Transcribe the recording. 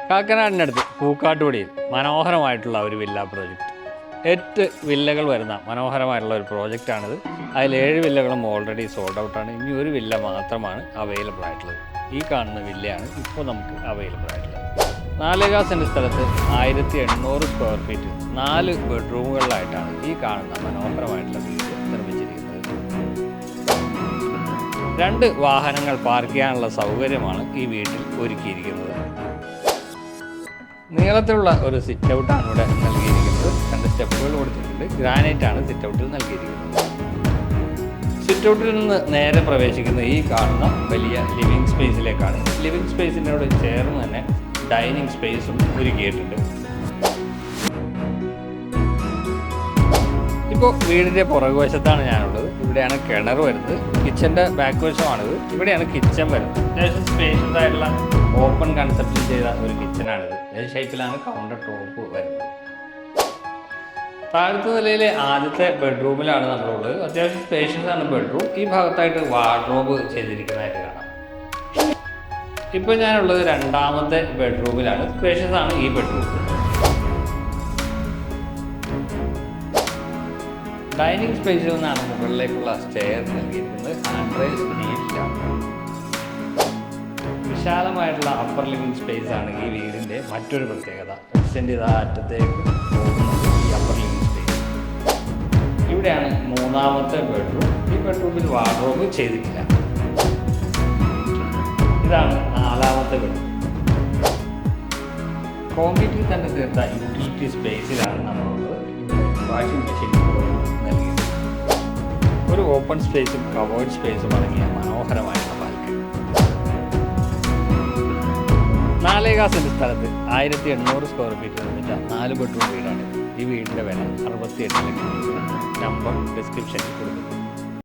കാക്കനാടിനടുത്ത് പൂക്കാട്ടുപടിയിൽ മനോഹരമായിട്ടുള്ള ഒരു villa project. 8 വില്ലകൾ വരുന്ന മനോഹരമായിട്ടുള്ള ഒരു പ്രോജക്റ്റാണിത്. അതിൽ 7 വില്ലകളും ഓൾറെഡി സോൾഡ് ഔട്ടാണ്. ഇനി ഒരു വില്ല മാത്രമാണ് അവൈലബിൾ ആയിട്ടുള്ളത്. ഈ കാണുന്ന വില്ലയാണ് ഇപ്പോൾ നമുക്ക് അവൈലബിൾ ആയിട്ടുള്ളത്. 4 സെൻറ്റ് സ്ഥലത്ത് 1800 സ്ക്വയർ ഫീറ്റ് 4 ബെഡ്റൂമുകളിലായിട്ടാണ് ഈ കാണുന്ന മനോഹരമായിട്ടുള്ള വീട് നിർമ്മിച്ചിരിക്കുന്നത്. 2 വാഹനങ്ങൾ പാർക്ക് ചെയ്യാനുള്ള സൗകര്യമാണ് ഈ വീട്ടിൽ ഒരുക്കിയിരിക്കുന്നത്. നീളത്തിലുള്ള ഒരു സിറ്റ് ഔട്ടാണ് ഇവിടെ നൽകിയിരിക്കുന്നത്. 2 സ്റ്റെപ്പുകൾ കൊടുത്തിട്ടുണ്ട്. ഗ്രാനൈറ്റ് ആണ് സിറ്റ് ഔട്ടിൽ നൽകിയിരിക്കുന്നത്. സിറ്റ് ഔട്ടിൽ നിന്ന് നേരെ പ്രവേശിക്കുന്ന ഈ കാണുന്ന വലിയ ലിവിങ് സ്പേസിലേക്കാണ്. ലിവിങ് സ്പേസിനോട് ചേർന്ന് തന്നെ ഡൈനിങ് സ്പേസും ഒരുക്കിയിട്ടുണ്ട്. ഇപ്പോൾ വീടിൻ്റെ പുറകുവശത്താണ് ഞാനുള്ളത്. ഇവിടെയാണ് കിണർ വരുന്നത്. കിച്ചൻ്റെ ബാക്ക് വശമാണിത്. ഇവിടെയാണ് കിച്ചൺ വരുന്നത്. അത്യാവശ്യം സ്പേഷ്യസ് ആയിട്ടുള്ള ഓപ്പൺ കൺസെപ്റ്റിൽ ചെയ്ത ഒരു കിച്ചണാണിത്. ഈ ഷേപ്പിലാണ് കൗണ്ടർ ടോപ്പ് വരുന്നത്. താഴത്തെ നിലയിലെ ആദ്യത്തെ ബെഡ്റൂമിലാണ് നമ്മളുള്ളത്. അത്യാവശ്യം സ്പേഷ്യസ് ആണ് ബെഡ്റൂം. ഈ ഭാഗത്തായിട്ട് വാർഡ്രോബ് ചെയ്തിരിക്കുന്നതായിട്ട് കാണാം. ഇപ്പോൾ ഞാനുള്ളത് 2ാമത്തെ ബെഡ്റൂമിലാണ്. സ്പേഷ്യസ് ആണ് ഈ ബെഡ്റൂം. ഡൈനിങ് സ്പേസിൽ നിന്നാണ് മുകളിലേക്കുള്ള സ്റ്റെയർ നൽകിയിരിക്കുന്നത്. ഹാൻഡ് റൈസ് സ്റ്റീലിലാണ്. വിശാലമായിട്ടുള്ള അപ്പർ ലിവിംഗ് സ്പേസ് ആണ് ഈ വീടിൻ്റെ മറ്റൊരു പ്രത്യേകത. എക്സ്റ്റെൻഡ് ചെയ്ത അറ്റത്തേക്ക് പോകുന്നത് ഈ അപ്പർ ലിവിംഗ് സ്പേസ്. ഇവിടെയാണ് 3ാമത്തെ ബെഡ്റൂം. ഈ ബെഡ്റൂമിൽ വാർഡ്രോബ് ചെയ്തിട്ടില്ല. ഇതാണ് 4ാമത്തെ ബെഡ്റൂം. കോൺക്രീറ്റിൽ തന്നെ തീർത്ത യൂട്ടിലിറ്റി സ്പേസിലാണ് നമ്മളുള്ളത്. വാഷിംഗ് മെഷീൻ നൽകിയത്. ഒരു ഓപ്പൺ സ്പേസും കവേർഡ് സ്പേസും അടങ്ങിയ മനോഹരമായിട്ടുള്ള ബാൽക്കണി. 4 സെൻറ്റ് സ്ഥലത്ത് 1800 സ്ക്വയർ ഫീറ്റ് നിർമ്മിച്ച 4 ബെഡ്റൂം വീടാണ്. ഈ വീടിൻ്റെ വില 68 ലക്ഷം രൂപ. നമ്പർ ഡിസ്ക്രിപ്ഷനിൽ കൊടുക്കുന്നു.